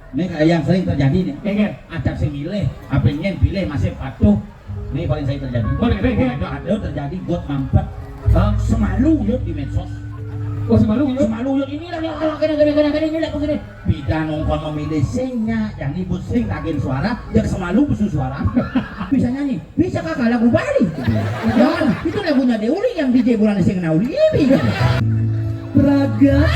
Ini kayak yang sering terjadi nih. Kengen. Acak si milih, apa ingin pilih masih patuh. Ini paling sering terjadi. Ada terjadi buat mampet. Semalu yuk di medsos. Oh semalu yuk. Semalu yuk ini lah yang kena ini lah begini. Bida nongkon memilih singnya, yang ribut sing agen suara, yang semalu busu suara. Bisa nyanyi, bisa kakak lagu Bali. Jangan, itu lagunya Deuli yang DJ bulan sing nauli ini. Pragat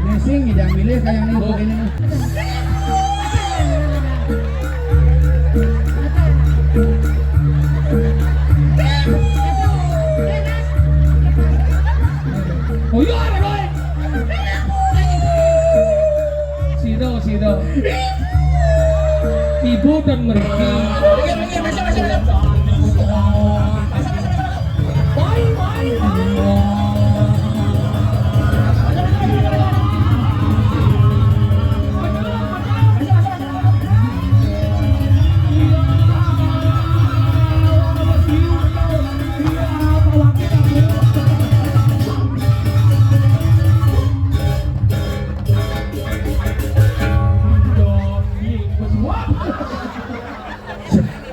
Nesing tidak milih kayak ini begini. Oh iya ada boy. Sido. Ibu dan mereka.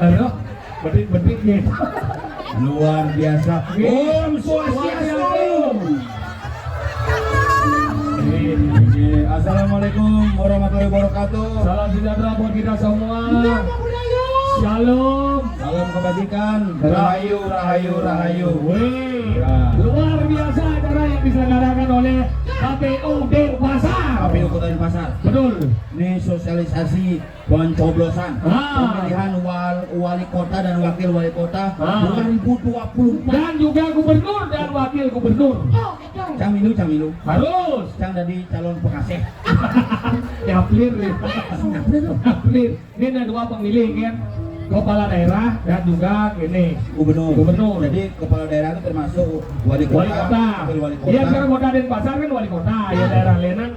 Halo, betik nih. Luar biasa. Om Swastiastu. Assalamualaikum warahmatullahi wabarakatuh. Salam sejahtera buat kita semua. Shalom. Salam kebajikan. Rahayu. Wih. Ya. Luar biasa acara yang diselenggarakan oleh KPU Denpasar. KPU Kota Denpasar. Betul. Ini sosialisasi pencoblosan pemilihan wali kota dan wakil wali kota 2024. Dan juga gubernur dan wakil gubernur. Camilu. Harus. Cang dari calon pekasih. Nyaplir. Ini ada dua pemilih kan. Kepala daerah dan juga ini gubernur. Jadi kepala daerah itu termasuk wali kota. Iya sekarang kota Denpasar kan wali kota. Ya daerah Lenang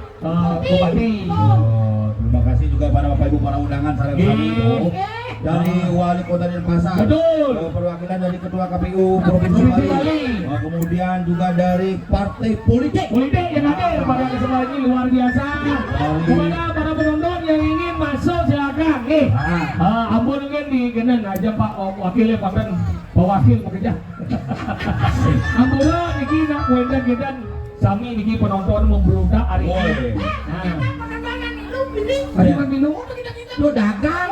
bupati. Terima kasih juga pada Bapak Ibu para undangan salam dari wali kota Denpasar. Betul. Perwakilan dari ketua KPU Provinsi Bali. Kemudian juga dari partai politik yang hadir pada kesempatan ini luar biasa. Kepada para penonton yang ingin masuk silakan. Ampun mungkin digenen aja Pak Wakilnya Pak Wakil bekerja. Ampun niki nak kuendan kita sami niki penonton membludak hari ini. Ada minum lo dagang.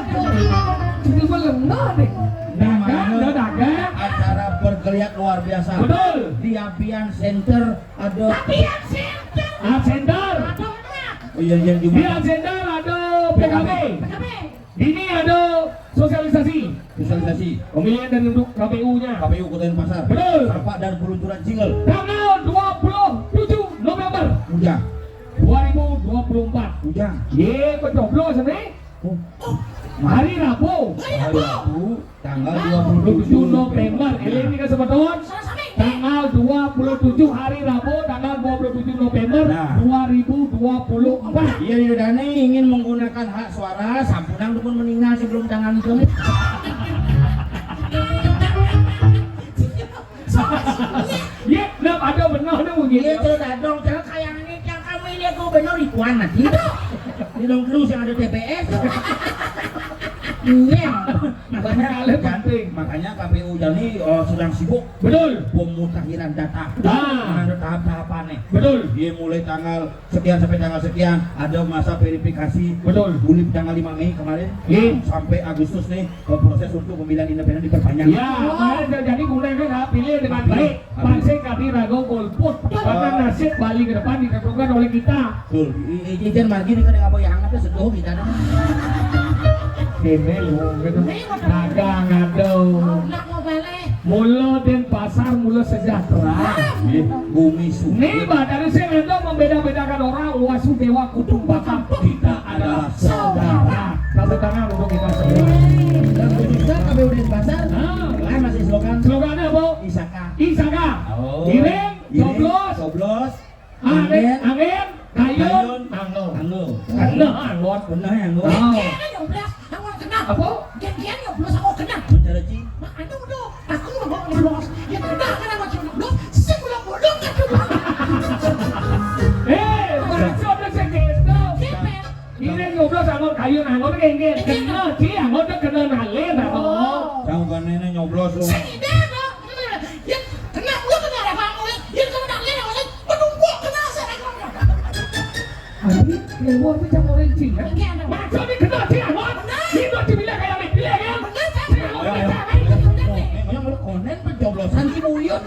Itu benar deh. Dagang. Acara bergeliat luar biasa. Betul. Di Apian Center ada. Center. Oh iya juga. Di Center ada PKB. Ini ada sosialisasi. Pemilihan dan untuk KPU-nya. KPU Kota Denpasar. Betul. Serpak dan peluncuran jingle. Tanggal 27 November. Ujang. 2024. Ujang. Pencoblos nih. Hari Rabu. Tanggal 27 November. Ini kan sebetulnya tanggal 27 hari Rabu tanggal 27 November 2024. Iya Dani ingin menggunakan hak suara sampunang dukun meninggal sebelum tanggal itu. Iya, ada benar nih begini. Iya cerita dong, kayak ini yang kami lihat gubernur Ikuan nanti. Di dong terus yang ada TPS. Iya, makanya KPU jadi sedang sibuk. Betul. Pemutakhiran data. Ada tahap-tahapan nih. Betul. Dia mulai tanggal sekian sampai tanggal sekian ada masa verifikasi. Betul. Mulai tanggal 5 Mei kemarin sampai Agustus nih proses untuk pemilihan independen diperpanjang. Ya, kemarin jadi mulai kan pilih dengan baik. Pansek kami ragu golput karena nasib Bali ke depan ditentukan oleh kita. Betul. Ijen margi nih kan yang apa yang hangatnya seduh kita. Ini lu gitu. Dagang aduh. Mula Denpasar mula sejahtera. Bumi suci. Nih dari saya itu membeda-bedakan orang Wasu Dewa Kutung Batam. Kita adalah saudara. Tepuk tangan untuk kita semua. Dan khususnya KPU Denpasar. Kan masih slogannya apa? Isaka. Giring, coblos. Angin, kayun, anggot. Benar ya, Apa? Janjian ya belum aku kenal. Mencari Aku nyoblos. Ya benar kenapa nyoblos? Sing ulah bodong kan coba. Masuk dah segitu. Ini nyoblos anggot kayu anggot kengket. Kena sih anggot dah kena nalen anggot. Jangan kan ini nyoblos lu. Sing ide no. Ya kena ulah kena ada kamu. Ya kena nalen anggot. Penunggu kena saya kamu. Ini yang buat macam orang Cina. Masuk ni kena sih anggot. Ini tu bila kayak ni pilih kan. Yang konen pencoblosan Cibuyut.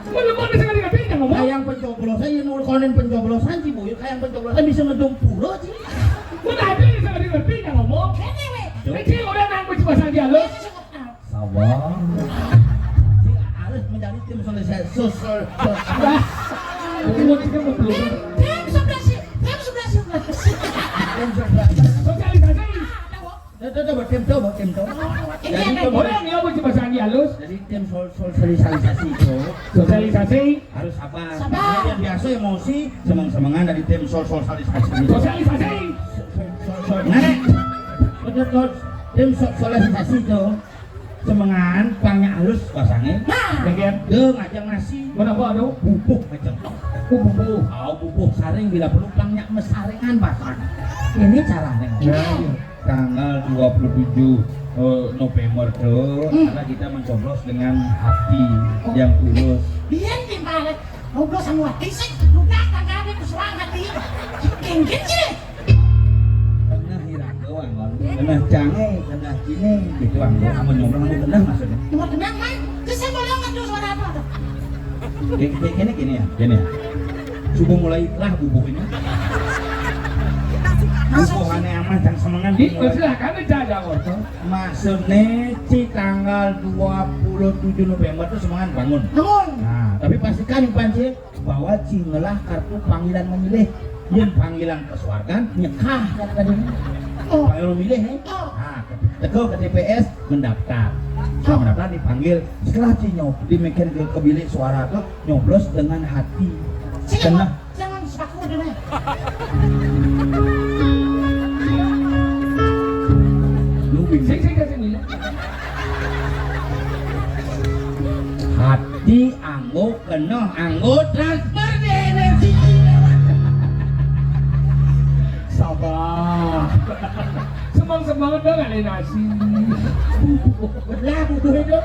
Mana sekali kata ini ngomong. Kayak pencoblosan yang konen pencoblosan Cibuyut. Kayak pencoblosan bisa ngedum pulau sih. Mana ada ni sekali kata ini ngomong. Ini orang nak macam pasang dialog. Sabar. Harus menjadi tim sosial. Oh, kita betul. Tem sebelah sini. Sosialisasi. Coba tim. Jadi Orang ni apa macam pasang dialog. Jadi tim sosialisasi itu Sosialisasi. harus sabar. Sabar. Yang biasa emosi semang-semangan dari tim sosialisasi. Sosialisasi. Nah, tim sosialisasi itu semangan pangnya halus pasangnya. Bagian. Deng ngajak nasi. Mana apa tu? Bubuk macam Bumbu. bubuk saring bila perlu pangnya mesaringan pasang. Ini caranya. Tanggal 27 November tuh karena kita mencoblos dengan hati yang tulus. Biar di mana? Ngobrol sama hati sih. Lunak tangannya kesuang hati. Kengket sih. Kena hirang doang, kena canggih, kena cini, gitu anggo. Kamu nyobrol kamu tenang maksudnya. Cuma tenang man. Terus saya boleh nggak suara apa? Gini ya. Subuh mulai lah bubuk ini. Bubuhannya aman dan semangat. Silakan aja waktu. Maksudnya si tanggal 27 November itu semangat bangun. Bangun. Nah, tapi pastikan yang panci bahwa cingelah kartu panggilan memilih. Yang panggilan kesuargan nyekah kan tadi. Oh. Panggilan memilih nih. Nah, teko ke TPS mendaftar. Setelah mendaftar dipanggil. Setelah dimakan ke bilik suara tuh nyoblos dengan hati. Jangan sepaku dulu. Sing kasih ni. Hati anggo kena anggo transfer di energi. Sabar. Semangat dah ngalih nasi. Belah bubuh itu.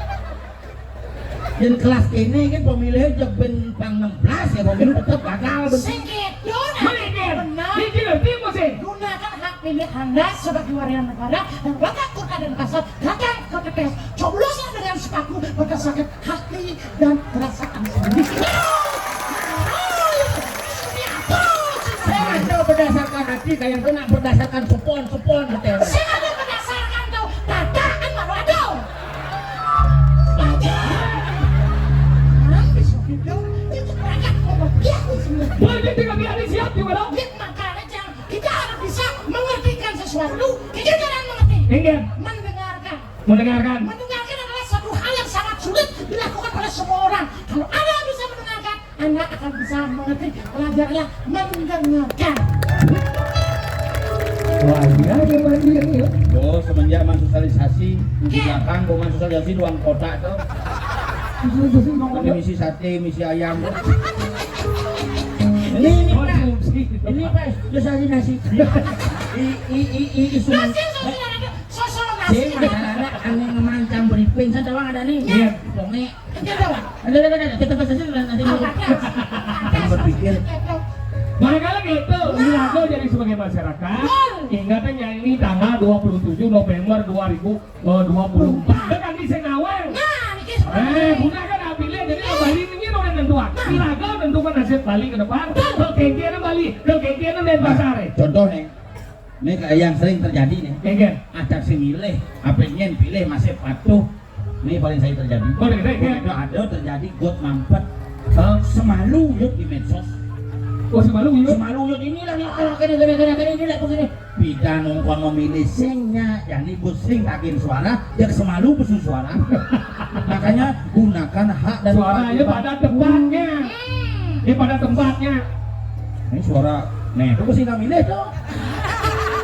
Dan kelas ini kan pemilihnya jebin pang 16 ya pemilih tetap gagal. Singkit. Dona. Malikin. Benar. Ini kira timu sih. Gunakan hak pilih Anda sebagai warga negara dan bakal kota dan pasar datang ke TPS. Cobloslah dengan sepaku berdasarkan hati dan perasaan sendiri. Saya ada berdasarkan hati kayak itu nak berdasarkan supon betul. Saya ada berdasarkan tuh tataan malu aduh. Bisa gitu. Itu mereka ngomong biasa semua. Boleh tinggal biar siap juga dong. Makanya kita harus bisa mengertikan sesuatu. Kita jangan mengerti. Ingin Mendengarkan. mendengarkan. Mendengarkan adalah satu hal yang sangat sulit dilakukan oleh semua orang. Kalau Anda bisa mendengarkan, Anda akan bisa mengerti pelajarannya mendengarkan. Wah, dia ada mandiri ya. Oh, semenjak sosialisasi di belakang rumah sosialisasi ruang kota tuh. Ada misi sate, misi ayam. Ini Pak, sosialisasi. Isu Sosok Sing nasi. masalahnya angin ngemancam briefing saya tawang ada nih. Iya. Bonge. Ada. Kita saja nanti Oh, dulu. ada. Berpikir. Manakala gitu, Mirago jadi sebagai masyarakat, ingatannya ini tanggal 27 November 2024. Dekat di Senawang. Nah, ini sebenarnya. Gunakan apilnya jadi Bali ini orang nentuan. Mirago tentukan nasib Bali ke depan. Kegiatan Bali, kegiatan Denpasar. Contoh nih. Ini kayak yang sering terjadi nih. Kegiatan. Ada si milih, apa yang pilih masih patuh. Ini paling sering terjadi. Boleh, Begitu ada terjadi got mampet. Semalu yuk di medsos. Oh, semalu yuk. Semalu yuk inilah nih kalau ini lah begini. Bida nongkon memilih singnya, yang ibu sing takin suara, yang semalu besu suara. Makanya gunakan hak dan Suaranya pada tempatnya. Ini pada tempatnya. Ini suara, nih itu sih nggak milih tuh.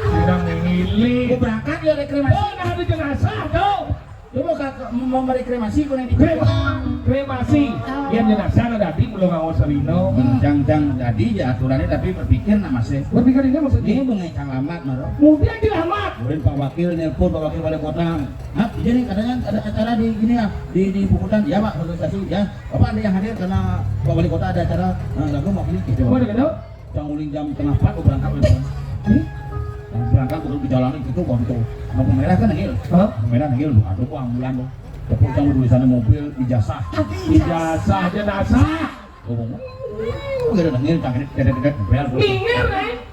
Sedang memilih. Gue berangkat ya reklamasi. Oh, nah ada jenazah tuh. Coba mau mereklamasi kau yang di kremasi. Yang jenazah tadi belum ngawas Rino. Jang jadi ya aturannya tapi berpikir nama saya. Berpikir ini maksudnya? Ini mengecang lamat maro. Kemudian dilamat. Kemudian Pak Wakil nelpon Pak Wakil Wali Kota. Hah, jadi katanya ada acara di gini ya di Pukutan. Ya Pak, organisasi ya. Bapak ada yang hadir karena Pak Wali Kota ada acara. Nah, lagu mau ini gitu. Mana kena? Canguling jam tengah 4 berangkat gitu. Yang berangkat kudu di jalan itu kok itu. Lampu merah kan nggil. Hah? Lampu merah nggil aduh kok ambulan tuh. Tapi kamu tulisannya mobil ijazah. Ijazah jenazah. Oh, gitu nggil cangkir dedet bel. Minggir,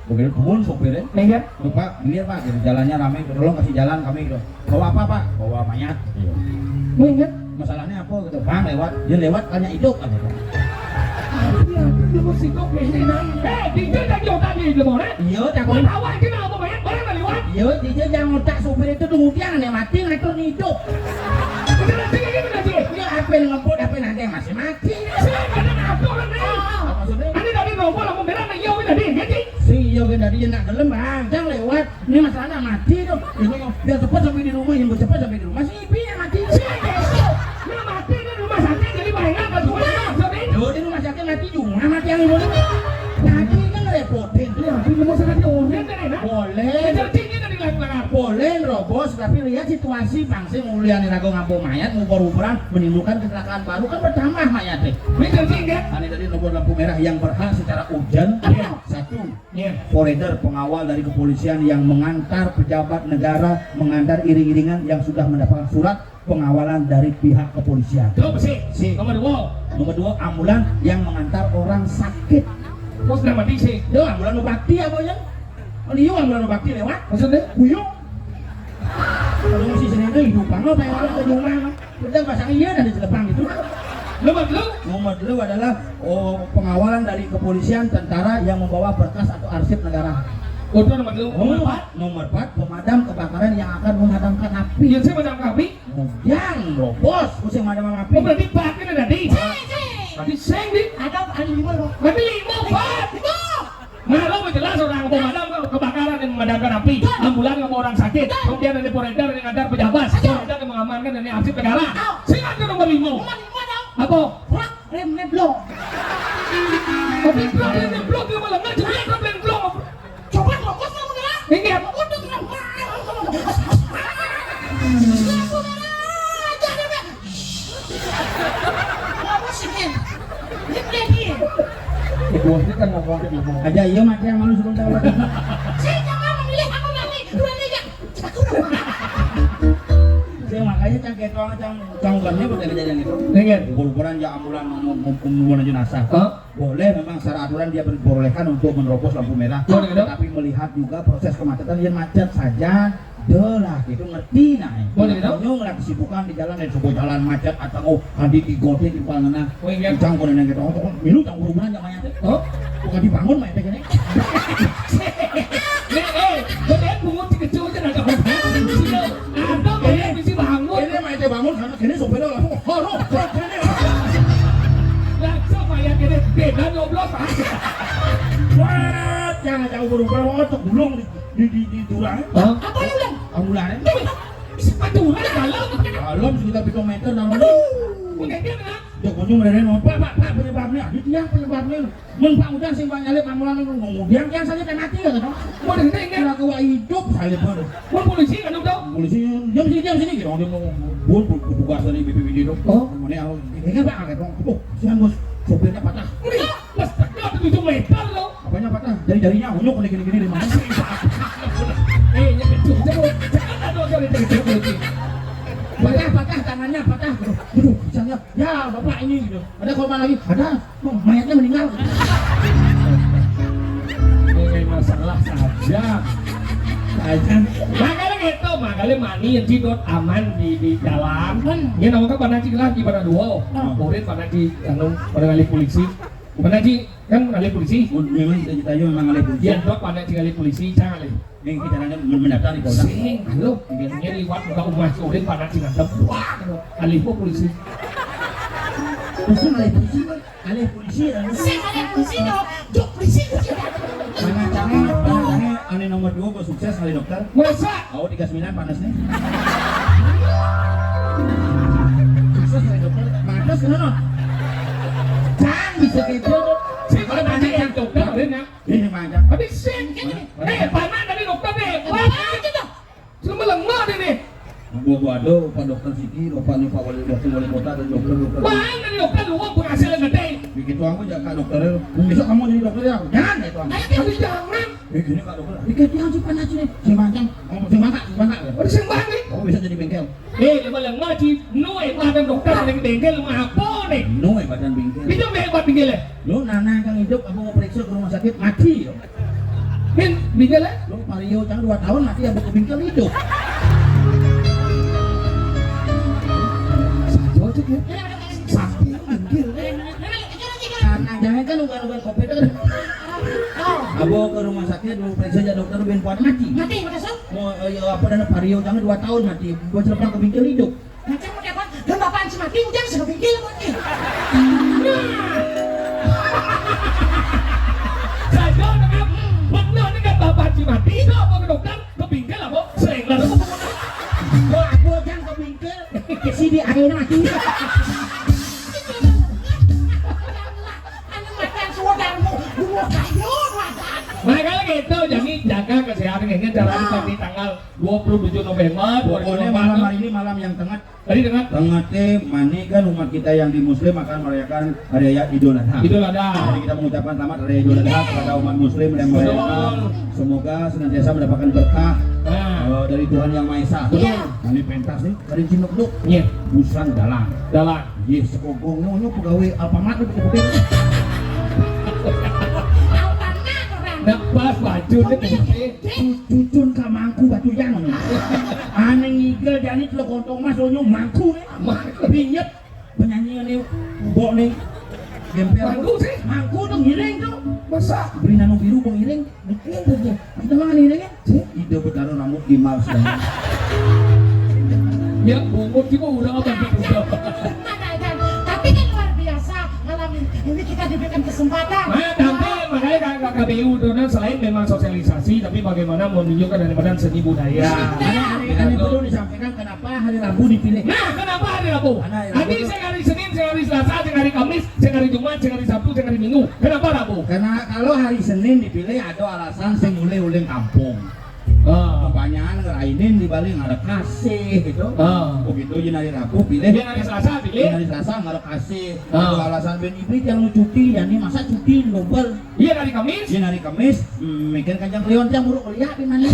Begitu turun sopirnya. Minggir. Pak, ini Pak, jadi jalannya ramai, tolong kasih jalan kami gitu. Bawa apa Pak? Bawa mayat. Minggir. Masalahnya apa gitu? Bang lewat, dia lewat tanya hidup kan gitu. Dia mesti kok kehilangan. Dia tak jauh tadi lemon Iya, tak Kau tahu aja nak apa banyak orang nak lewat. Iya, dia yang otak sopir itu kemudian yang mati ngatur hidup. Betul sih kayak gitu sih. Dia apa yang ngebut, apa yang nanti yang masih mati. Saya ada apa orang ni? Maksudnya? Ani tadi nombor lampu merah nak jauh tadi, jadi. Si iya kan tadi yang nak gelem bang, jangan lewat. Ini masalahnya mati tuh. Biar cepat sampai di rumah, yang cepat sampai di rumah. Si ibu yang mati. Yang mati di rumah sakit jadi banyak kan semua maksudnya. Yo di rumah sakit mati juga, mati yang ibu ini. Mati kan ngerepotin. Ya, di rumah sakit orang kan enak. Boleh. Kecertingnya dari belakang. Boleh robos, tapi lihat situasi bangsa mulia nih ragu ngampung mayat, ngubur-uburan, menimbulkan kecelakaan baru kan bertambah mayatnya. Betul sih kan? Ini tadi nomor lampu merah yang berhak secara urgent. Satu, forader pengawal dari kepolisian yang mengantar pejabat negara, mengantar iring-iringan yang sudah mendapatkan surat pengawalan dari pihak kepolisian. Tuh bersih. Si. Nomor dua. Nomor dua, ambulan yang mengantar orang sakit. Bos nama di sih. Itu ambulan nu bakti apa ya? Liu ambulan nu bakti lewat. Maksudnya? Buyung. Kalau masih sering itu hidupan lo pengen orang ke rumah kan. Kita pasang iya dari Jepang itu. Nomor dua. Nomor dua adalah pengawalan dari kepolisian tentara yang membawa berkas atau arsip negara. Udah nomor dua. Nomor empat. Nomor 4, pemadam kebakaran yang akan memadamkan api. Yang saya macam kami. Yang bos, usai memadamkan api. Oh berarti pakai tadi. Berarti seng di. Ada lima loh. Berarti lima Pak. Malah jelas orang pemadam kebakaran yang memadamkan api, ambulan yang orang sakit, kemudian ada forader yang antar pejabat, forader yang mengamankan dan arsip negara. Saya ada nomor lima. Nomor lima dong. Apa? Rak rem neblong. Tapi rem neblong dia malah nggak jadi rem neblong. Coba fokus kamu nih. Ini apa? Udah kena. Apa sih ini? Ini. Bosnya kan ngomong ke ibu. Aja iya mati yang malu sebelum tahu lagi. Saya jangan memilih aku nanti. Dua aja. Saya makanya cangket orang canggamnya pada kejadian itu. Dengar. Ukuran ya ambulan membunuh jenazah. Boleh memang secara aturan dia diperbolehkan untuk menerobos lampu merah. Boleh, dong. Tapi melihat juga proses kemacetan yang macet saja. Delah gitu ngerti nah. Boleh, dong. Nyung lah kesibukan di jalan dan sebuah jalan macet atau adi digote di palana. Oh, iya. Cangkul yang gitu. Minum cangkul hubungan jangan mayat. Oh. Bukan dibangun mayat gini. Kemudian bungut si kecil aja naga hobi. Ada kayak bisa bangun. Ini mayatnya bangun karena kini sopirnya langsung horo. Langsung kayak gini beda nyoblos ah. Wah, jangan jauh berubah otak gulung di jurang. Apa yang ulang? Ambulan. Bisa paduran dalam. Dalam sekitar 3 meter dalam. Mungkin kan? Dia kunjung dari mana? Pak penyebabnya. Dia penyebabnya. Mun Pak udah sih Pak nyalip ambulan itu kemudian yang saja mati ya kan. Mau dengar Kira kewa hidup salip baru. mau polisi kan udah. Polisi jam sini gitu. Dia mau buat petugas dari BPBD itu. Oh. Kemudian ini Pak kaget dong. Oh, siang bos. Sopirnya patah. Mas tak 7 meter loh. Apanya patah? Jari-jarinya unyuk gini-gini di mana? Nyekecuk jangan ada orang nyekecuk. Patah tangannya patah gitu. Aduh, misalnya ya bapak ini gitu. Ada korban lagi, ada mayatnya meninggal. Ini masalah saja. Makanya gitu, makanya mani yang cidot aman di jalan. Ini namanya pada cik lagi pada dua. Kemudian pada cik pada kali polisi. Pada cik kan kali polisi. Memang cita-citanya memang alih polisi. Dia dok pada cik kali polisi jangan lagi. Yang kita nanya mendaftar di Polda. Sing, halo, biasanya liwat muka umat kemudian pada cik ngadep. Wah, alih polisi. Terus alih polisi kan? Alih polisi dan Saya ada polisi dong. Dok polisi. mana caranya alih nomor 2 kok sukses alih dokter. Masa? Oh 39 panasnya. Sukses alih dokter. Mana terus kenapa? Jangan bisa gitu. Saya kalau nanya yang dokter ada Ini macam. Tapi sen panah dari dokter deh. Wah, gitu. Cuma lemah deh nih. Waduh, Pak Dokter Siki, Pak Wali Kota dan dokter. Wah, dari dokter lu penghasilan gede. Begitu aku jaga dokternya. Besok kamu jadi dokter ya? Jangan itu. Tapi jangan. Gini Kak Dokter. Dikit dia aja panas nih. Si Bangkang. Si Bangkang. Udah sembang nih. Kamu bisa jadi bengkel. Lemah ci nuai badan dokter paling bengkel apa nih? Noe badan bengkel. Itu hebat bengkelnya. Lu nana kang hidup aku mau periksa ke rumah sakit mati. Bengkelnya? Lu Mario jangan 2 tahun mati ya buku bengkel hidup. Cocok ya. Sakti bengkel. Nah, jangan kan ugan kopi itu kan. Abo ke rumah sakit dulu periksa aja dokter ben kuat mati. Mati, makasih. Mau apa dan Mario jangan 2 tahun mati. Buat selepas ke bengkel hidup. Macam mau dapat dan bapaan si mati jangan sudah pikir mati. Saya dengan benar dengan bapak ci mati itu apa ke dokter ke bengkel apa? Sering lah aku Aku jangan ke bengkel. Ke sini akhirnya mati. Anu makan saudarmu, dua kayu makan. Makanya gitu, jadi jaga kesehatan ini cara di tanggal 27 November Pokoknya malam hari ini malam yang tengah. Tadi dengan Tengah teh mani kan umat kita yang di Muslim akan merayakan hari raya Idul Adha. Idul Adha. Jadi kita mengucapkan selamat hari raya Idul Adha kepada umat Muslim yang merayakan. Semoga senantiasa mendapatkan berkah dari Tuhan Yang Maha Esa. Iya. Ini pentas nih, dari Cinduk Duk. Iya. Busan dalang. Dalam. Yes, sekogong nyonya pegawai Alfamart itu putih. Nak pas baju deh. Cucun ka mangku batu yang. Aneh ngigel jadi celok kontong mas onyo mangku nih. Binyet penyanyi ini bok nih. Gempel. Mangku sih. Mangku tuh ngiring tuh. Masa? Beri nano biru kok ngiring. Ngiring tuh dia. Kita mah ngiring kan? Ide bertaruh rambut gimal sedang. Ya bungut juga udah apa gitu. Tapi kan luar biasa malam ini kita diberikan kesempatan. Tapi makanya KKBU Dona selain memang sosialisasi, tapi bagaimana menunjukkan daripada seni budaya. Ini perlu disampaikan kenapa hari Rabu dipilih. Nah, kenapa hari Rabu? Nanti saya hari Senin, saya hari Selasa, saya hari Kamis, saya hari Jumat, saya hari Sabtu, saya hari Minggu. Kenapa Rabu? Karena kalau hari Senin dipilih ada alasan sing mulai uling kampung. Kebanyakan ngerainin di Bali nggak ada kasih gitu. Begitu jadi hari Rabu pilih. Dia hari Selasa pilih. Hari Selasa nggak ada kasih. Itu alasan Ben Ibrit yang lu cuti, jadi masa cuti nobel. Iya hari Kamis. Jadi hari Kamis mikir kanjang Leon yang buruk kuliah di mana?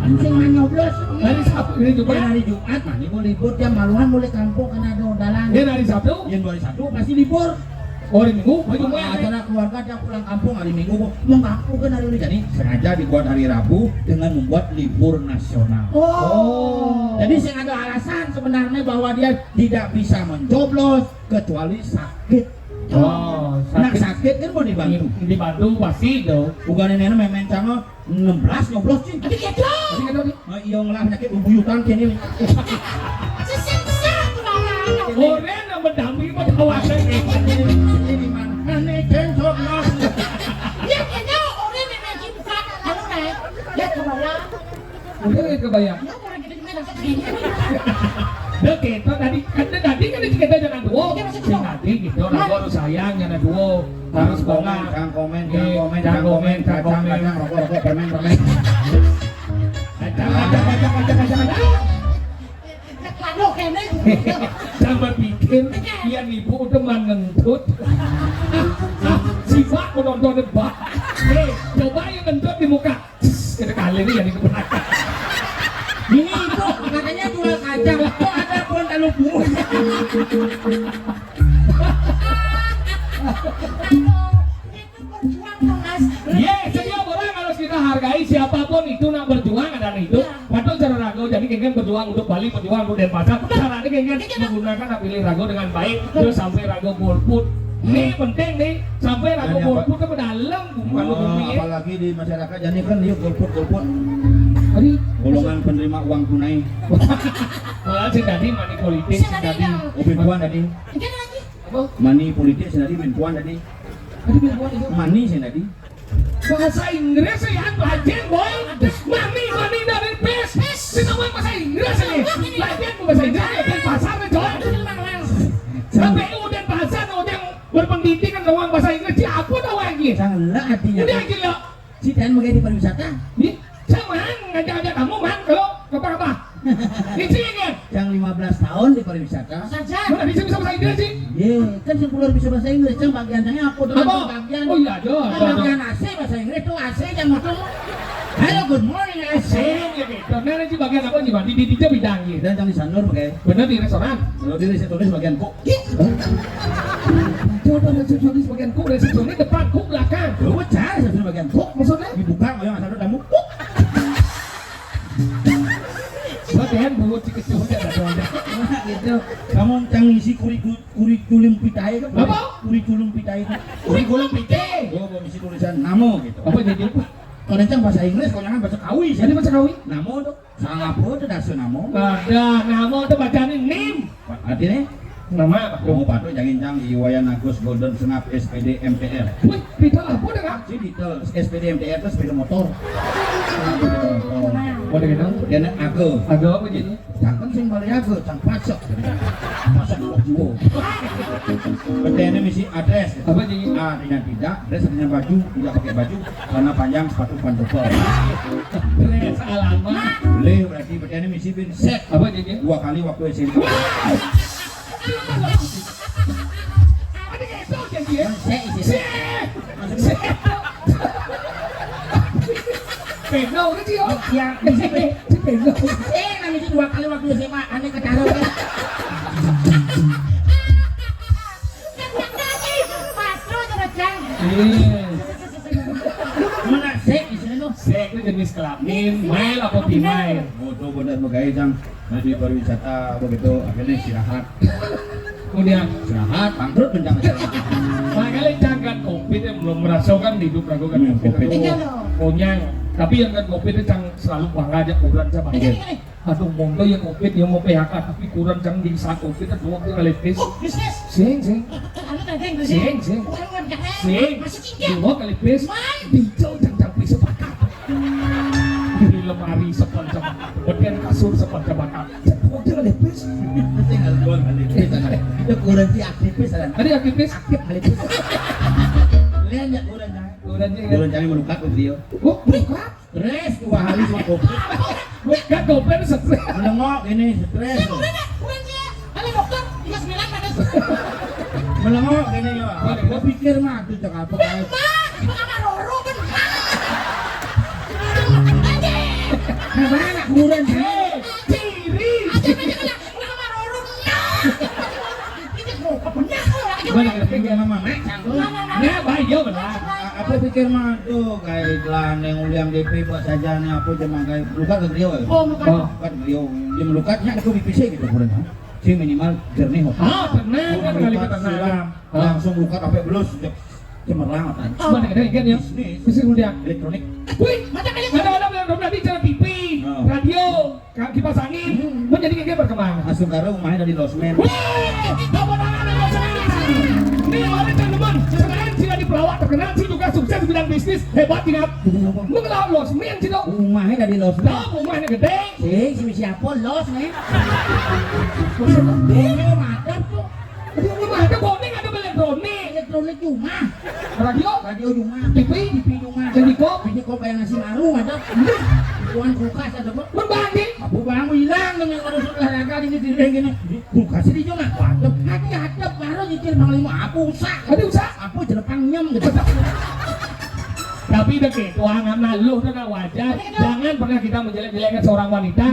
Anjing mah nyoblos. Hari Sabtu, hari Dan Jumat. hari Jumat, nah ini mau libur tiap maluan boleh kampung karena ada undangan. Dia hari Sabtu. Yang hari Sabtu pasti libur. Oh hari Minggu, hari Jumat. Acara keluarga yang pulang kampung hari Minggu mau kampung kan hari ini, jadi sengaja dibuat hari Rabu dengan membuat libur nasional. Jadi saya ada alasan sebenarnya bahwa dia tidak bisa mencoblos kecuali sakit. Nah sakit kan mau dibantu. Dibantu pasti dong. Bukan ini memen cama 16 nyoblos sih. Tapi gitu. Tapi kan tadi. Iya ngelah penyakit bubuyutan kini. Sesensa kurang. Orang yang mendampingi pada kawasan ini. Ini di mana? Ini coblos. Ya kayaknya orang yang lagi buka anu naik. Ya kebayang. Udah kebayang. Ya orang kita juga dapat gini. Dek kita tadi kan kita jangan duo. Tadi gitu, ragu harus sayang jangan duo. Harus bongkar. Jangan komen, rokok, permen. Kacang. Kado kene. Jangan berpikir yang ibu udah ngentut. Sifat menonton debat. Coba yang ngentut di muka. Kita kali ini yang dikebenakan. Ini itu katanya jual kacang. Kok ada pun kalau buah? Setiap orang harus kita hargai siapapun itu nak berjuang dan itu. Padahal cara ragu jadi kengken berjuang untuk Bali, berjuang untuk Denpasar. Caranya kengken menggunakan pilih ragu dengan baik terus sampai ragu golput. Ini penting nih sampai ragu golput ke dalam bukan bumi. Apalagi di masyarakat jadi kan dia golput. Tadi Golongan penerima uang tunai. malah tadi money politik tadi. Bintuan tadi. Money politik tadi bintuan tadi. Tadi bilang itu Money tadi. bahasa Inggris ya belajar boy. Mami dari PES. Kita bahasa Inggris nih. Belajar bahasa Inggris di pasar nih coy. berpendidikan doang bahasa Inggris si apa tahu lagi. Sangat artinya. Udah gila. Si Dan mau jadi pariwisata. Nih, saya ngajak-ngajak kamu kalau apa? Ini sih kan. Yang 15 tahun di pariwisata. Saja. Mana bisa bahasa Inggris sih? Iya, kan si keluar bisa bahasa Inggris, yang bagiannya aku tuh Apa? bagian. Oh iya, ada. Bagian AC bahasa Inggris tuh AC yang ngomong. Halo, good morning AC. Ya gitu. Nah, sih bagian apa sih, Bang? Di bidang gitu. Dan yang di sanur pakai. Bener di restoran. Kalau di resepsionis bagian kok. Coba resepsionis bagian kok, resepsionis depan, kok belakang. Lu cari resepsionis bagian kok. Maksudnya? Dibuka, yang asal tamu kok. Bagian buat si kecil ada. Gitu. Kamu yang ngisi kurikulum pitai kan? Apa? Kurikulum pitai kan? Kurikulum PT. Oh, mau ngisi tulisan namo gitu. Apa jadi apa? Kalau yang bahasa Inggris, kalau yang bahasa Kawi sih. Jadi bahasa Kawi? Namo tuh. Sangat apa tuh dasar namo? Ada nama itu bacanya NIM. Artinya? Nama apa? Kamu patut jangan cang Iwayan Agus Golden Senap SPD MTR. Wih, kita apa dengan? Si detail SPD MTR itu sepeda motor. Oh, dengan Dan aku. agak apa jadi? Jangan sing balik aku, cang pacok. Pacok kok jiwo. Bedanya misi adres. Apa jadi? A dengan tidak, dress dengan baju, tidak pakai baju, karena panjang sepatu pantofel. Dress alamat. Boleh berarti bedanya misi bin set. Apa jadi? 2 kali waktu SMP. Ada kayak itu jadi ya? Set isi set. Set. Peno kan sih oh? Ya, misi bin. Si Peno. Namanya sih 2 kali waktu SMA, aneh ketaruh kan. Mana set di sini tuh? Sek itu jenis kelamin, main apa timain? Foto benar begai cang. Di pariwisata begitu akhirnya istirahat. Kemudian, Istirahat, bangkrut bencana. makanya jangan COVID yang belum merasakan hidup ragu kan COVID. Konyang. Tapi yang kan COVID itu cang selalu bangga aja kurang sama. Aduh, mondo yang COVID yang mau PHK tapi kurang cang di saat COVID itu waktu ngelipis. Bisnis. Sing. Sing. Masih tinggi. Dua kali pes. Dijau cang pisau bakar. Di lemari sepan sebakat. Bagian kasur sepan sebakat. Jatuh kali pes. Tinggal 2 kali bisa. Itu kurang si aktivis kan. Tadi aktivis. Aktif kali itu. Lihat ya kurang cang. Kurang cang melukat ke dia. Oh, buka. Stres 2 hari sama kopi. Buka koper stres. Melengok ini stres. Halo dokter, 39 ada. Melengok ini ya. Gua pikir mah tuh cak apa kayak. Mana kurang cang. Ciri. Mana pikir mama mek cang. Nah, bahaya benar. Apa pikir mah tuh kayak iklan yang uliam DP buat saja nih apa cuma kayak lukat ke beliau. Oh, bukan. Lukat beliau. Dia melukatnya itu BPC gitu kurang. Si minimal jernih. Ah, pernah kan kali kita siram langsung lukat sampai belus cemerlang kan. Mana ada ikan ya? Bisa kemudian. Elektronik. Wih, mana di cara TV, radio, kipas angin, menjadi kayak berkembang. Langsung karena rumahnya dari losmen. Wih, ini orang teman-teman, sekarang sudah di pelawak terkenal sih juga sukses di bidang bisnis hebat tidak? Mengelola losmen sih dong. Rumahnya dari losmen. Tahu rumahnya gede. Si siapa losmen? Ini madam tuh. Rumah ada boning ada elektronik, Elektronik cuma. radio, Radio cuma. TV, cuma. jadi kok Jadi kok kayak nasi maru ada. Tuan kulkas ada kok. berbanding. Abu bang hilang dengan kalau olahraga ini gini. Kulkas di cuma. Waduh, hadap baru nyicil bang 5 aku usah. Ada usaha. Aku jelepang nyem gitu. Tapi udah gitu, angan malu itu kan wajar. Jangan pernah kita menjelek-jelekkan seorang wanita.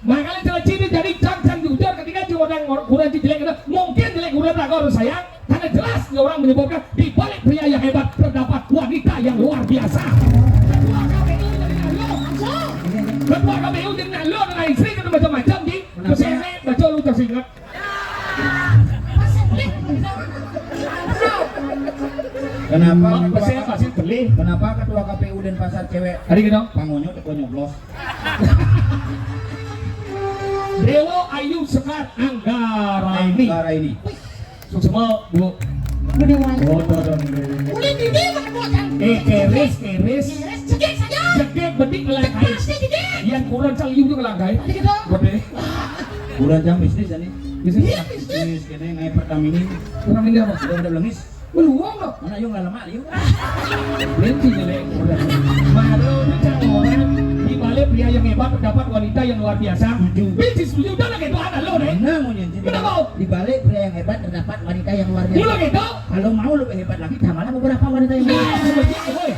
Makanya jelek ciri jadi cang jujur ketika orang kurang jelek itu mungkin jelek kurang tak harus sayang. Karena jelas orang menyebutkan di balik pria yang hebat terdapat wanita yang luar biasa. Ketua KPU dengan lo dengan istri kan macam-macam di kesini baca lu tersingkat. Kenapa? Saya pasti beli. Kenapa ketua KPU dan pasar cewek Hari gitu. Pangonyo teko nyoblos? Dewo Ayu Sekar Anggaraini. Negara ini. Semua bu. Udah mulai. Foto dong. Udah gini mana bocah. Keris. Cegek saja. Cegek bedik melangkai. Pasti gede. Yang kurang calium juga melangkai. Tadi gitu. Gede. Kurang jam bisnis ini. Bisnis. Bisnis kene naik Pertamini. Kurang ini apa? Udah belengis. Beluang loh. Mana yung lalamak yun? Berhenti jelek. Baru itu orang di balik pria yang hebat terdapat wanita yang luar biasa. Bisnis setuju udah gitu ada lo deh. Benar mau nyanyi. Kenapa mau? Di balik pria yang hebat terdapat wanita yang luar biasa. Mula gitu. Kalau mau lebih hebat lagi, tambahlah beberapa wanita yang hebat.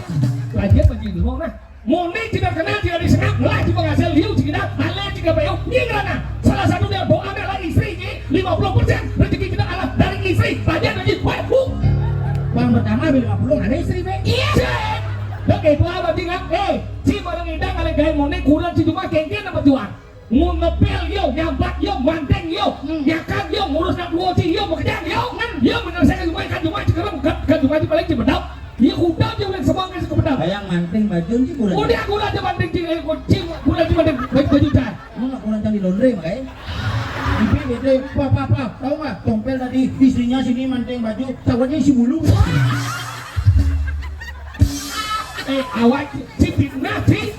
Lagian bagi dulu nah. Moni tidak kenal tidak disengat, lah juga ngasih liu tidak, Allah juga bayau, gimana? Salah satu dia doa adalah istri ini 50% rezeki kita Allah dari istri, bagian lagi wabu. Bang pertama bila 50 ada istri be. Iya. Dah kayak tua berarti kan? Si barang idang kali gaya Moni kurang si cuma kengken apa tuan? Ngepel yo, nyambat yo, manteng yo, nyakat yo, ngurus nak dua si yo, bekerja yo menyelesaikan semua sekarang kan cuma di paling cibedap. Iya udah dia udah semangat sekepedap. Kayak manting baju sih kurang. Udah aku aja manting cing, kurang cuma baju cat. Mau nggak kurang di laundry makanya. Ibu itu papa, tahu nggak? Tompel tadi istrinya sini manting baju, cawatnya isi bulu. Awak si fitnah si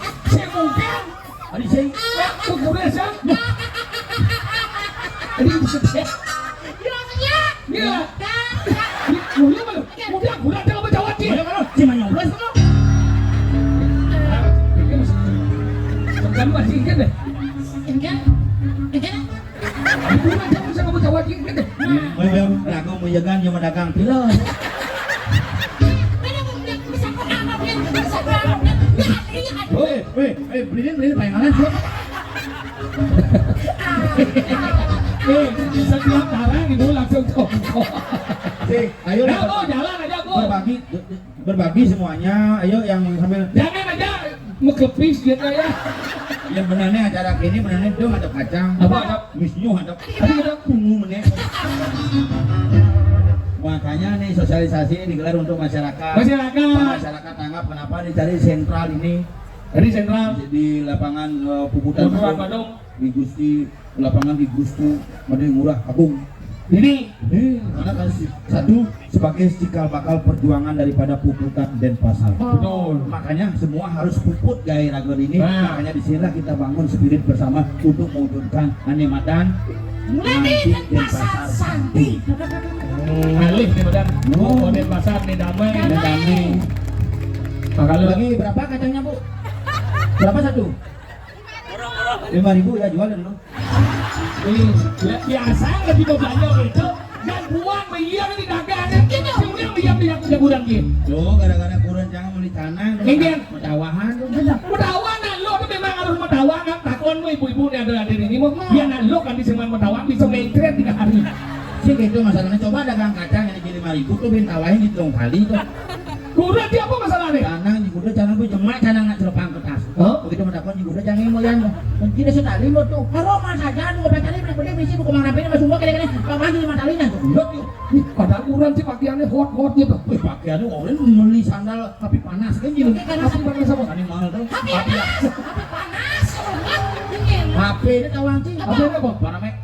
mungkin. Adik saya. Kurang sah. Ini bisa. Iya. Mudah kurang jangan berjawab sih. Cuma nyoblos kamu. Kamu masih ingat deh. Ingat? Kurang jangan bisa kamu jawab ingat deh. Memang aku mau jagaan cuma dagang pilot. Beliin payangan sih. Setiap barang itu langsung cocok. Ayo jalan aja bu. Berbagi semuanya. Ayo yang sambil. Jangan aja mekepis gitu ya. Yang benarnya acara kini benarnya dong ada kacang. Apa ada? Misnyu ada. Tapi ada kungu meneh. Makanya nih sosialisasi ini digelar untuk masyarakat. Masyarakat tanggap kenapa dicari sentral ini. Dari sentral Di lapangan Puputan Bandung. Di Gusti lapangan di Gustu Made Murah Agung. Ini Karena kan satu sebagai cikal bakal perjuangan daripada Puputan Denpasar. betul. Makanya semua harus puput gaya ragon ini. Nah. Makanya disinilah kita bangun spirit bersama untuk mewujudkan Anematan Mulai Denpasar Santi. Alih nih badan. Oh, Denpasar nih damai. Kalau Lagi berapa kacangnya bu? Berapa satu? 5.000 ya jual dulu. biasa lagi mau belanja gitu dan buang biar di dagangan kita kemudian biar punya gudang gitu. Loh, gara-gara kurang jangan beli tanah. Ingin. Metawahan. Metawangan lo itu memang harus metawangan. Takon lo ibu-ibu nih ada di ini mau biar lo kan di semuanya metawangan bisa mainstream 3 hari. Sih gitu masalahnya. Coba dagang kacang yang di 5.000 tuh bintawahin di dong kali tuh. Kurang dia apa masalahnya? Canang di kuda canang bu cuma canang nak celepang kertas. Oh? Begitu mendapatkan di kuda jangan mau yang tidak sekali lo tuh. Aroma saja mau pakai beli beli buku mana ini masuk gua kira-kira paman di mata linan tuh. Padahal kurang sih pakaiannya hot gitu. Wih pakaiannya orang beli sandal tapi panas kan jadi. Tapi panas apa? Ini mahal tuh. Tapi panas. Dingin. HP ini tawang sih. Apa ini apa? Paramek.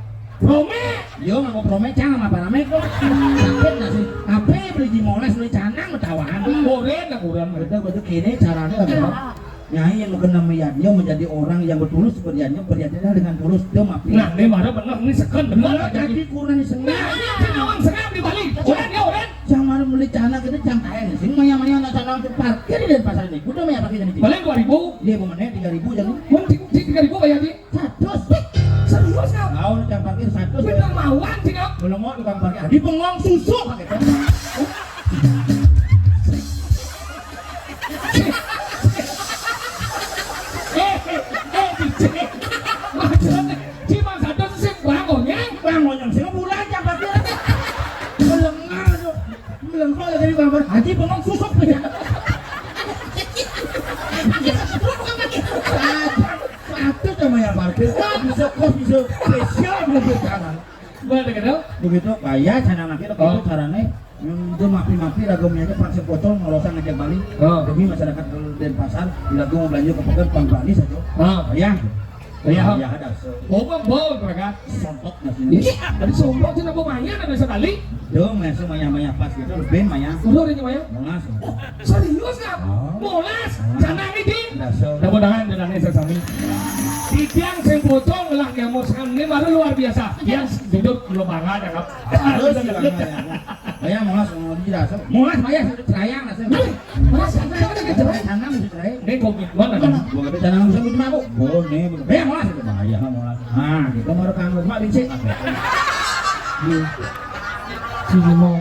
Rome. Yo nggak mau promek canang apa paramek tuh. Sakit nggak sih? HP beli di moles beli canang metawahan. Koren lah kurang. Betul kini caranya adalah Nyai yang mengenal meyadnya menjadi orang yang bertulus beriannya dengan tulus dia maafin. Nah, ini marah bener, ini sekan bener. Jadi kurang di sengaja. Nah, kenawang sekan di Bali. Oren ya oren. Jangan beli cana kita jangan kaya nih. Sini maya anak cana untuk parkir di Denpasar ini. Udah maya pakai jadi. Balik 2000. Dia mau menit 3.000 jadi. Mun 3000 bayar di. 100. Serius kau? Tahu nih jangan parkir 100. Bener mauan sih kau. Belum mau tukang parkir. Di pengong susu pakai. Cuma satu sih bangunnya. Bangun sih bulan jangan parkir. Melengah tuh. Melengah dari gambar. Haji pengong susu punya. Satu sama yang parkir. Bisa kos bisa spesial mobil kanan. Boleh kenal? Begitu bayar canang laki itu caranya itu mapi-mapi lagomnya aja paksa pocong ngolosan ngajak balik demi masyarakat Denpasar lagu mau belanja ke pekan Bang Bali saja bayar ada Oh bol mereka sontok nasi tadi sombong sih nabung maya ada sekali dong masuk maya pas gitu lebih maya udah ini maya molas serius nggak molas canang ini mudah-mudahan jenangnya sesami Tiang sing pocong lah yang mau ini baru luar biasa. Yang duduk belum banget ya, Kap. Ayah molas mau tidak so. Molas ayah serayang lah saya. Molas apa udah Cerai tanam cerai. Ini covid mana kan? Gua kata tanam sama cuma aku. Boleh. Ayah molas itu bahaya molas. Ah, kita mau rekam rumah bisa. Sini mau.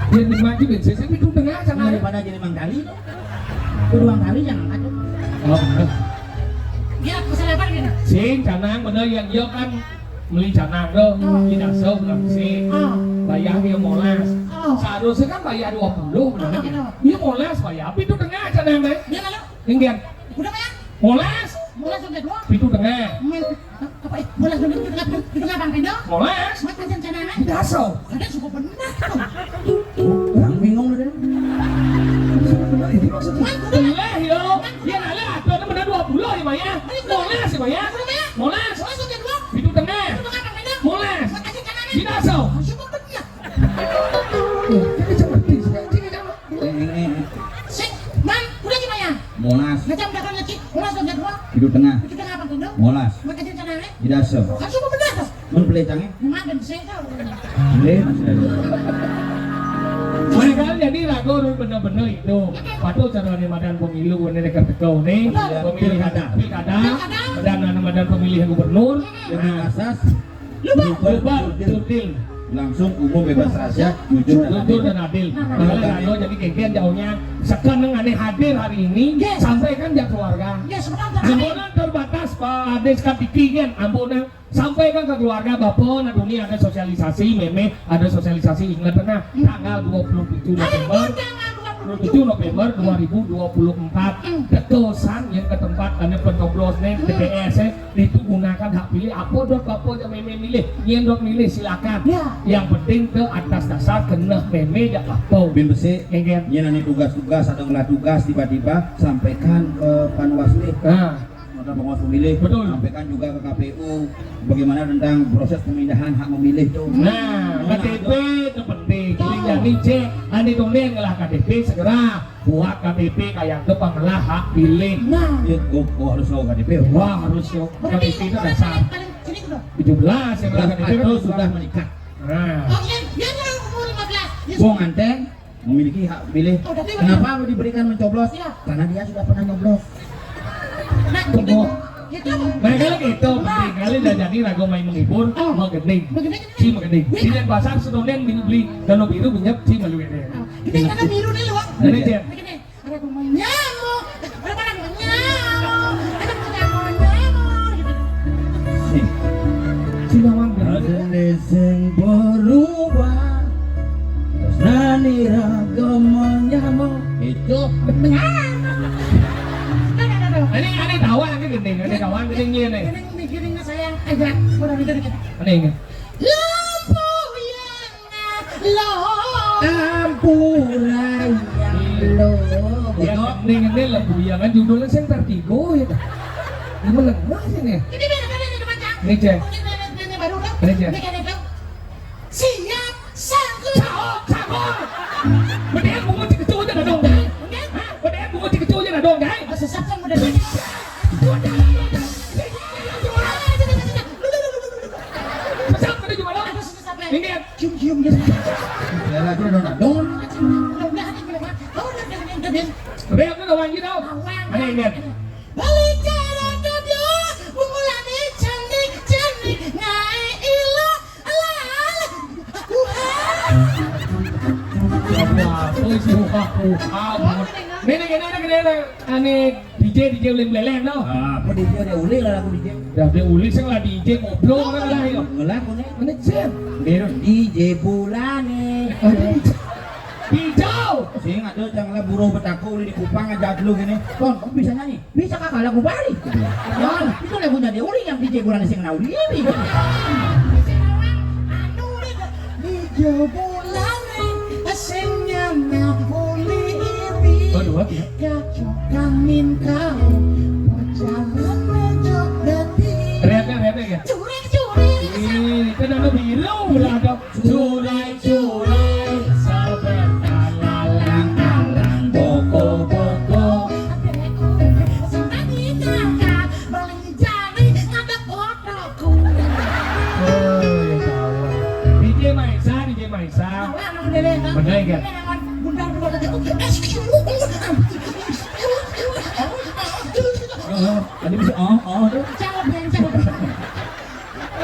Dia dimaju bensin saya itu tengah sana. Daripada jadi mangkali. Kedua kali jangan kacau. Oh, bener. Dia masalah apa gini? Sing canang bener yang iya kan beli canang tuh, tidak sok sih. Bayar dia molas. Seharusnya kan bayar 20 bener kan? Iya molas bayar, itu tengah canang deh. Dia lalu Tinggian, udah ya? molas, Molas sudah dua. itu tengah. Apa? Molas sudah tengah bang Pendo. Molas, Mat macam canana. tidak sok. Ada suka benar. Orang bingung udah. Boleh yo, ya lah, tuh bener 20 ya bayar. Molas ya bayar. Molas, Molas sudah dua. itu tengah. Tengah bang Pendo. Molas, Mat macam canana. tidak sok. Suka benar. Jadi seperti Ini Sing, man, udah gimana? molas Macam dah kan lagi. Molas sudah dua. hidup tengah. Itu tengah bang Pendo. Molas Mat macam canana. tidak so. Kan suka benar tuh. Mun pelecangnya? Mak dan saya tahu. Boleh masih ada. mereka jadi ragu bener-bener itu. Patuh cara di badan pemilu ini dekat tekau nih. Pemilihan pilkada, badan pemilihan gubernur, Dengan asas lebar, jurdil, langsung umum bebas rahasia, jujur dan jujur adil. dan adil. Makanya Rano jadi kegiatan jauhnya. Sekarang aneh hadir hari ini, sampaikan ya keluarga. Ya sebentar. Ambunan terbatas Pak Ades Kapikingen, ambunan sampaikan ke keluarga Bapak, nah dunia ada sosialisasi, meme ada sosialisasi ingat tengah tanggal 27 November 2024 ketusan yang ke tempat ada pencoblosnya TPS itu gunakan hak pilih apa dok bapak yang meme milih yang dok milih silakan yang penting ke atas dasar kena meme ya apa Bin besi, Enggen. ini nanti tugas-tugas ada ngelah tugas tiba-tiba sampaikan ke Panwasli, Nah, atau pengawas pemilih, Betul. sampaikan juga ke KPU bagaimana tentang proses pemindahan hak memilih itu. nah, KTP itu penting. Jadi jadi cek, ane tulen ngelah KTP segera buat KTP kayak ke pengelah hak pilih. Nah, Ya, gua harus tahu KTP. Wah harus yuk. berarti KTP itu dasar paling sini dulu. 17 yang ngelah KTP Atau kan sudah menikah. Nah, Oh iya, dia kan umur 15. Ya, Gua nganteng memiliki hak pilih. Oh, berarti Kenapa lu diberikan mencoblos? Iya. Karena dia sudah pernah nyoblos. Nah, gitu. Gitu. mereka lagi itu penting kali udah jadi ragu main menghibur mau gending. Si mau gending. Di dan pasar sedonen beli dan biru minyak si malu ini. Ini karena biru nih loh. Jadi Jen, Begini, ada pemain nyamuk, ada barang nyamuk, ada pemain nyamuk. Gitu. si nawang Adene sing berubah terus nani ragama nyamuk itu Ini aneh kawan ini gending, aneh kawan gending nih nih. Ini mikirin sayang agak kurang itu dikit. Aneh ini. Lampu yang ampunan yang lo Ya gending ini lah buyangan judulnya sing Vertigo ya. Gimana sih nih? ini beda ini macam. Ini cek. Ini baru dong. Ini cek. Ini kan itu. Siap sanggup. Cakor. Bedanya bunga dikecu aja dong, guys. Hah? Bedanya bunga dikecu aja dong, guys. Sesat yang udah ini. Sesat tadi gimana? Ada sesat Ini kan. cium-cium gitu. ya lagi dong dong Mudah-mudahan ini bilang, oh udah Din. Bedanya aku kawan gitu. Aneh ini. Balik cara dia, mengulani cantik-cantik, ngai ilo, alah, aku Aneh DJ ulin-beleng no. apa dia udah uli lah lagu DJ Dah dia uli sing lah DJ ngobrol kan lah yo. ngelaku nih Aneh cem. Bero DJ Bulane Hijau. sing ada canglah burung betako uli di Kupang aja dulu gini Ton, kamu bisa nyanyi? Bisa kakak lagu Bali Ton, itu lagunya dia uli yang DJ Bulane sing nauli ini Hijau bulan asinnya muli ini. Aduh, ya. Kacau kangin kau, jalan menyok dati. Teriaknya ya. Curi-curi. Ini kan ada biru lah ada curai sabar alang boko Sembunyi kakak, balik jari ada fotoku. Oh ya Allah. DJ Maisa, DJ Mami Maisa. Anak berdele. Bener kan? Bunda tadi. Tadi bisa tuh. Jawab yang jawab.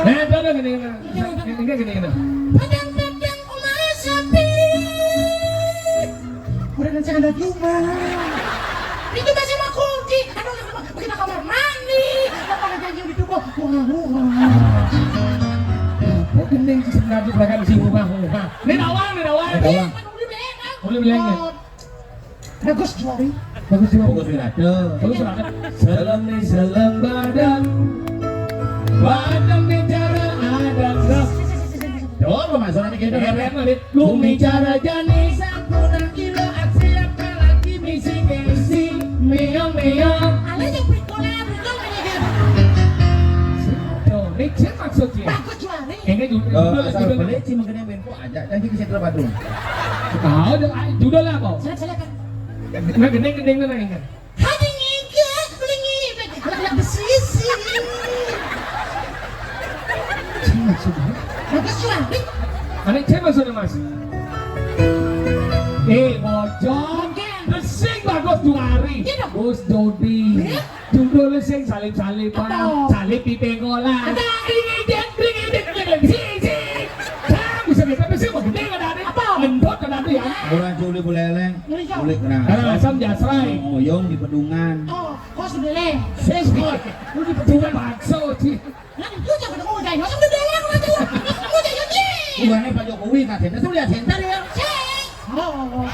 Gini. Padang-padang rumah sepi. Udah nanti ada cuma. Itu masih mau kunci. Aduh, kita kamar mandi. Apa janji itu kok? Gending sebenarnya mereka di sini rumah. Ini awang. Boleh bilang ya. Bagus juari. Bagus juga. Fokus wirada. Bagus banget. Selam badan. Badan bicara ada gerak. Coba masuk nanti kita Lu bicara jani sampurna kilo aksi apa lagi misi kesi meong. Ale yang berikola ini. Tuh, ini cek maksudnya. Bagus juari. Ini asal beli sih mengenai benpo aja janji ke Sentra Badung. Tahu judul apa? Silakan. Nah, gending mana ini? Hadi ngikut, beli ngibet. Anak besisi. Cek maksudnya. Bagus juari. Mana cek maksudnya mas? Bojong. Lesing bagus juari. Iya dong. Gus Dodi. Judul lesing salip-salipan. Apa? Salip pipengolan. Ada. Ringidek. Bisa tapi sih mau gede kan ada. Apa? Lembut kan ada ya. Orang culi buleleng, culi kena. Karena asam jasrai. Oyong di pedungan. Oh, kau sudah leh. Sesbot. Lu di petungan bakso sih. Nanti lu jangan ngomong dari, masa udah leh aku aja. Kamu jangan sih. Bukannya Pak Jokowi katanya tuh lihat Sentra ya. Oh.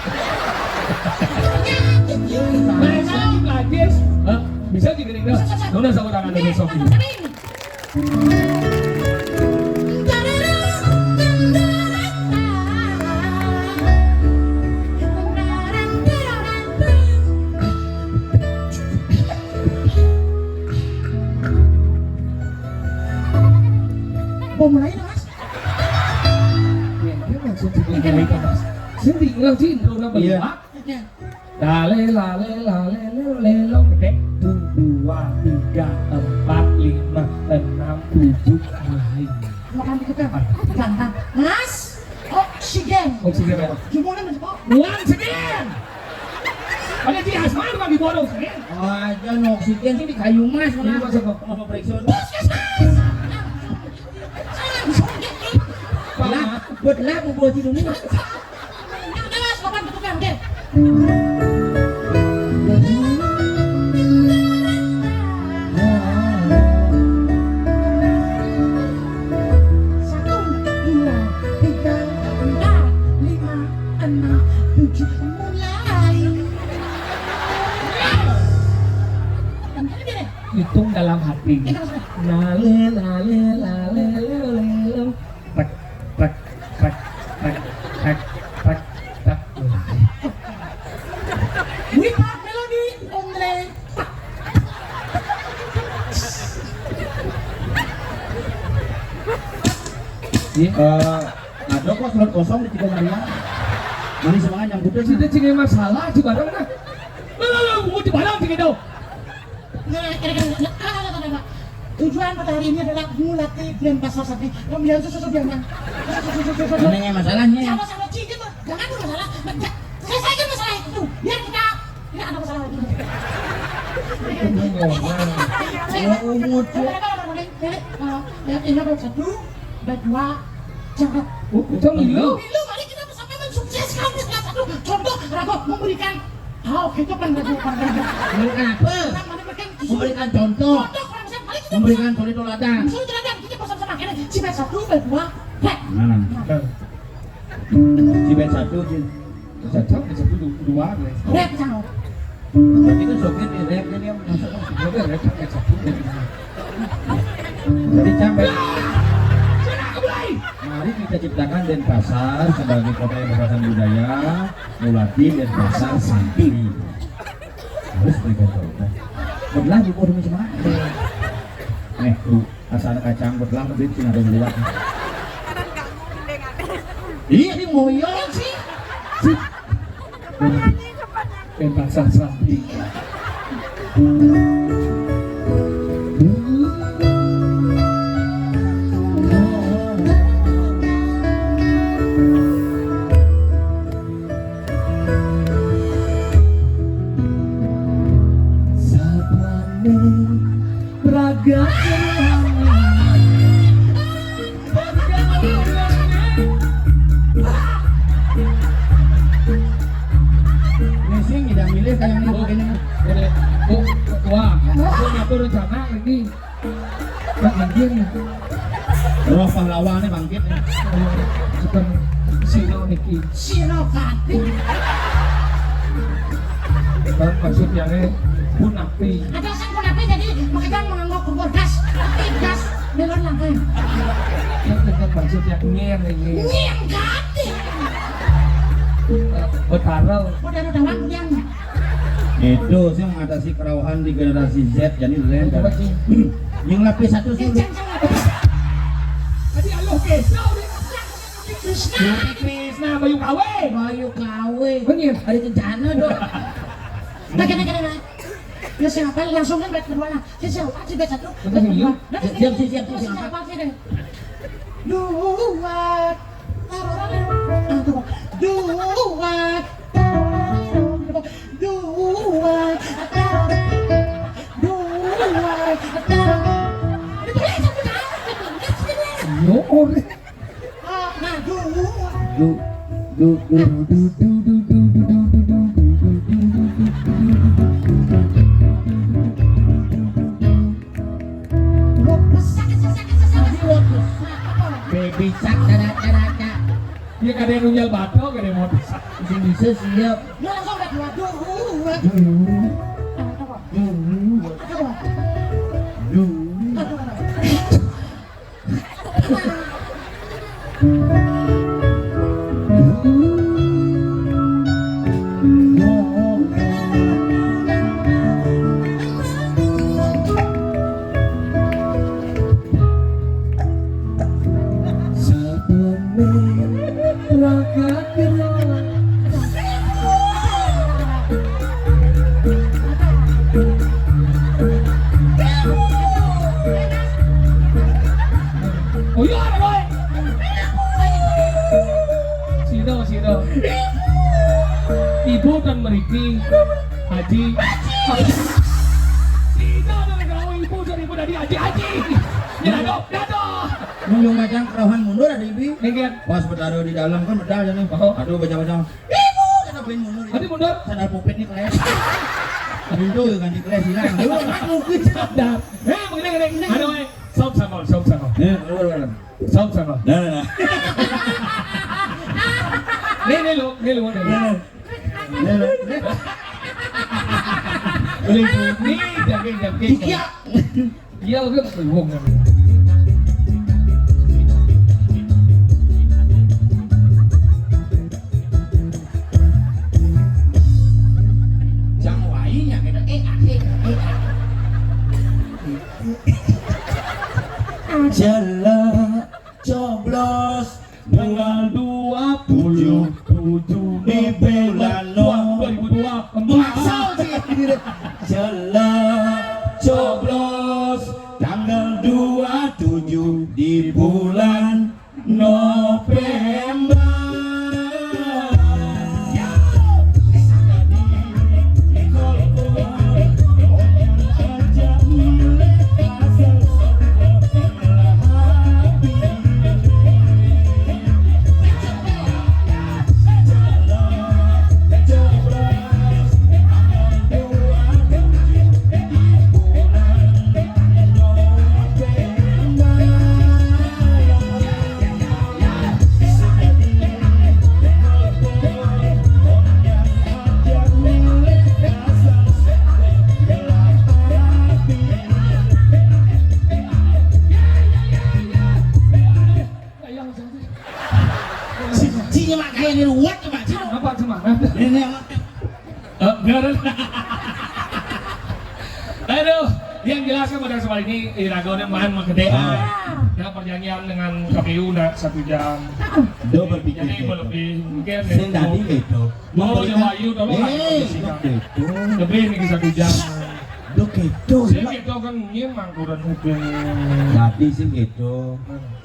Mereka lagi. Bisa juga nih dah. Nona sama tangan dari besok ini. Mau mulai dah, Mas? Sini tinggal sih intro na Iya. balik. Lale long dek 2 3 4 5 6 7 Makan kita. Gampang. Mas, oksigen. Oksigen ya. Gimana mas? Oh, Once again. Ada di asmar lagi bodoh sih. Aja no oksigen sih di kayu mas. Ini masuk kok. Mau periksa. Lah, buat lah mau bawa tidur ini. Mas, makan tukang deh. Satu, dua, tiga, empat, lima, enam, tujuh, mulai. Hitung dalam hati. Lale tak tak tak tak tak tak tak. Without melody, only. Ada kok slot kosong di 3 Maria. Mani semangat nyambutnya sih. Kita cingin masalah di barang kan? Mau di barang cingin dong. Tujuan pada hari ini adalah melatih brand pasar sapi pemilihan susu biarnya. Ini masalahnya. Sama-sama cincin, jangan ada masalah. Selesaikan masalah itu, biar kita tidak ada masalah lagi. Ini ada 1, 2, jangan. Itu milu. Milu, mari kita sampai mensukseskan dengan satu contoh Rago memberikan. Itu kan Memberikan apa? Memberikan contoh. Memberikan suri toladan. Suri toladan kita bersama-sama ini. Cibet 1, 2, rek. Cibet 1, Cocok di 1 2 Rek jangan. berarti kan sopir di rap dia masuk. Oke, repot ya 1. Jadi sampai Mulai. mari kita ciptakan Denpasar sebagai kota yang berbasis budaya, Mulati Denpasar Santri. Harus berikan contoh. Belah di forum semangat. Tuh asal kacang belah lebih sih ada lewat. Iya ini moyong sih. Pasar Santri. awalnya bangkit. Sukan sino niki. Sinopati. Kan maksudnya punapi. Ada sang kunapi jadi makanya menganggap kompor gas. Tapi gas melon langkai. Kan maksudnya ngem ini. Nyem gati. Betarel. Udah dawang yang. Itu sih mengatasi kerawahan di generasi Z jadi lain. Coba sih. Yang lapis satu sih. Tadi aloh kesau deh. Krishna. Krishna Bayu Kawe. Bayu kawe. Bener. Ada kencana dong. Nah. Ya siapa langsung kan bet kedua lah. Siapa sih bet satu? Bet kedua. Siap. Siapa sih deh? Dua. Yo ore. Nah, dua. Baby sak dada. Dia kadang nunjal bato kadang mau desak. Bisa siap. Dia langsung bet dua. Oh iya boy. Sino. Ibu dan meriki Haji. Sino dan kau ibu dan ibu dari Haji. Ya dado. Nunjuk macam kerawahan mundur ada ibu. Nengket. Pas bertaruh di dalam kan medal jadi. Oh. Aduh baca. Ibu kenapa pengen mundur? Tadi mundur. Sandal pupit nih keles. Itu ganti keles hilang. Aduh mungkin Dar. Begini. Aduh, sok sama. bener. Sok sama. Nah. Nih lu. Nih, jangking. Iya. Iya, oke, belum. Jang wainya kita Jala coblos tanggal 27 di bulan 2024. Jala coblos tanggal 27 di bulan November. Cinya makanya ini ruwet Pak. Apa semangat? Ini yang Beneran. Aduh, yang jelas kan pada soal ini Iragonya main mengedean. Ya perjanjian dengan KPU nak 1 jam. do berpikir Jadi lebih mungkin sing tadi gitu. Oh, Dewa Ayu tolong gitu. lebih nih 1 jam. Do gitu. Sih gitu kan nyemang kurang hukum. Tadi sih gitu.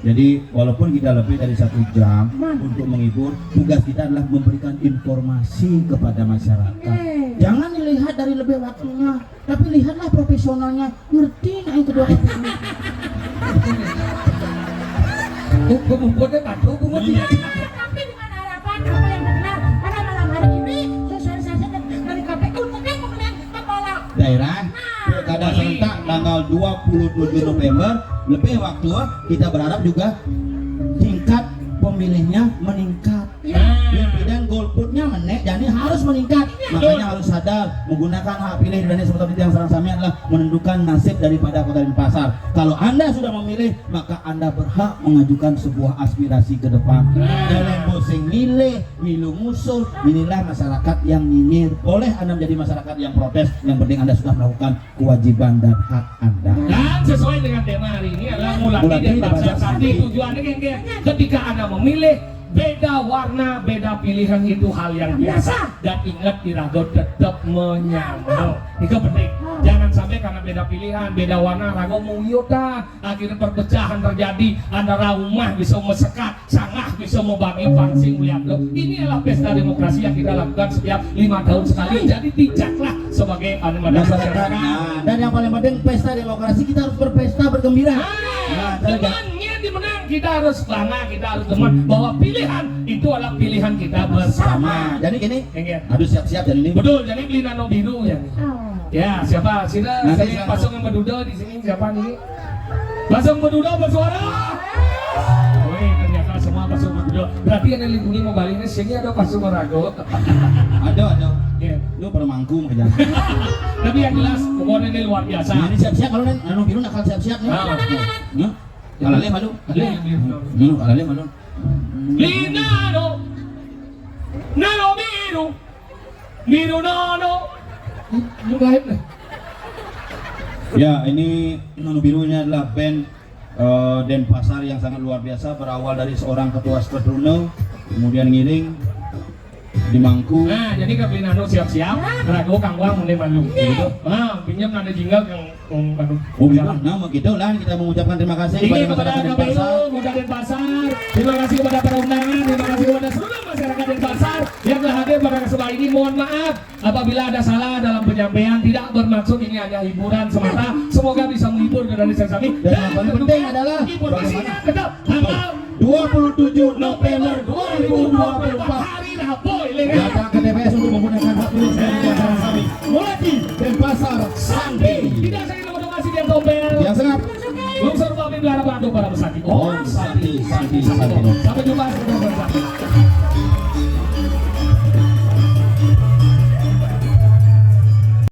Jadi walaupun kita lebih dari 1 jam untuk menghibur, tugas kita adalah memberikan informasi kepada masyarakat. Jangan dilihat dari lebih waktunya, tapi lihatlah profesionalnya. Ngerti nggak yang kedua kali? Hukum-hukumnya batu, hukum Iya. Tapi dengan harapan apa yang benar pada malam hari ini sosialisasi dari KPU dengan pemilihan kepala Daerah pilkada serentak tanggal 27 November. Lebih waktu kita berharap juga pemilihnya meningkat. Ya. Dan golputnya menek, jadi harus meningkat. Makanya harus sadar menggunakan hak pilih dan seperti yang sarang sami adalah menentukan nasib daripada Kota Denpasar. Kalau Anda sudah memilih, maka Anda berhak mengajukan sebuah aspirasi ke depan. Jangan pusing milih, milu musuh, inilah masyarakat yang nyinyir. Boleh Anda menjadi masyarakat yang protes, yang penting Anda sudah melakukan kewajiban dan hak Anda. Dan sesuai dengan tema hari ini adalah Muladi Denpasar Sakti. Tujuannya geng-geng, ketika Anda memilih, beda warna, beda pilihan itu hal yang biasa. Dan ingat Irago tetap menyambung. Itu penting. Jangan sampai karena beda pilihan, beda warna, Rago muyuta. Akhirnya perpecahan terjadi. Antara rumah bisa mesekat, sangah bisa membagi pangsing melihat lo. Ini adalah pesta demokrasi yang kita lakukan setiap 5 tahun sekali. Jadi bijaklah sebagai masyarakat. Nah, dan yang paling penting pesta demokrasi kita harus berpesta bergembira. Nah, Temannya dimenang, kita harus bangga, kita harus teman bahwa pilihan itu adalah pilihan kita bersama. Jadi gini, Geng-geng. harus siap-siap jadi ini. Betul, jadi beli nano biru ya. Oh. Ya, siapa? Sila, Nanti saya silakan. pasung yang berduda di sini siapa nih? Pasung berduda bersuara. Wih, ternyata semua pasung berduda. Berarti yang lingkungi mau baliknya sini ada pasung Rago. Ada. Ya. Lu pada mangkum kerja. Tapi yang jelas, pokoknya ini luar biasa. Nah, ini siap-siap kalau nano biru nakal siap-siap nih. Ah. Nah, kalale malu. Kalale malu. Linano, nano biru, biru nano. Lu gaib nih. Ya, ini nano biru ini adalah band Denpasar yang sangat luar biasa, berawal dari seorang ketua Skadrone, kemudian ngiring di Mangku. Nah, jadi ke Linano siap-siap, Rago Kang Wang mulai malu. Gitu. Ah, pinjam nada jinggal yang Bandung. Oh, bilang nama gitu lah kita mengucapkan terima kasih Ini kepada kepada masyarakat KPU, Denpasar. Muda Denpasar. Terima kasih kepada para undangan, terima kasih kepada seluruh masyarakat Denpasar yang telah hadir pada kesempatan ini. Mohon maaf apabila ada salah dalam penyampaian, tidak bermaksud ini hanya hiburan semata. Semoga bisa menghibur ke Indonesia kami. Dan yang paling penting adalah informasinya tetap tanggal 27 November 2024 hari Rabu. datang ke TPS untuk menggunakan hak pilih dari masyarakat kami. Mulai Denpasar Sampai. Tidak sakit donasi dia tombel. Yang sengat. Belum seru pamit gelar Bandung para pesakit. Om Santi. Sampai jumpa.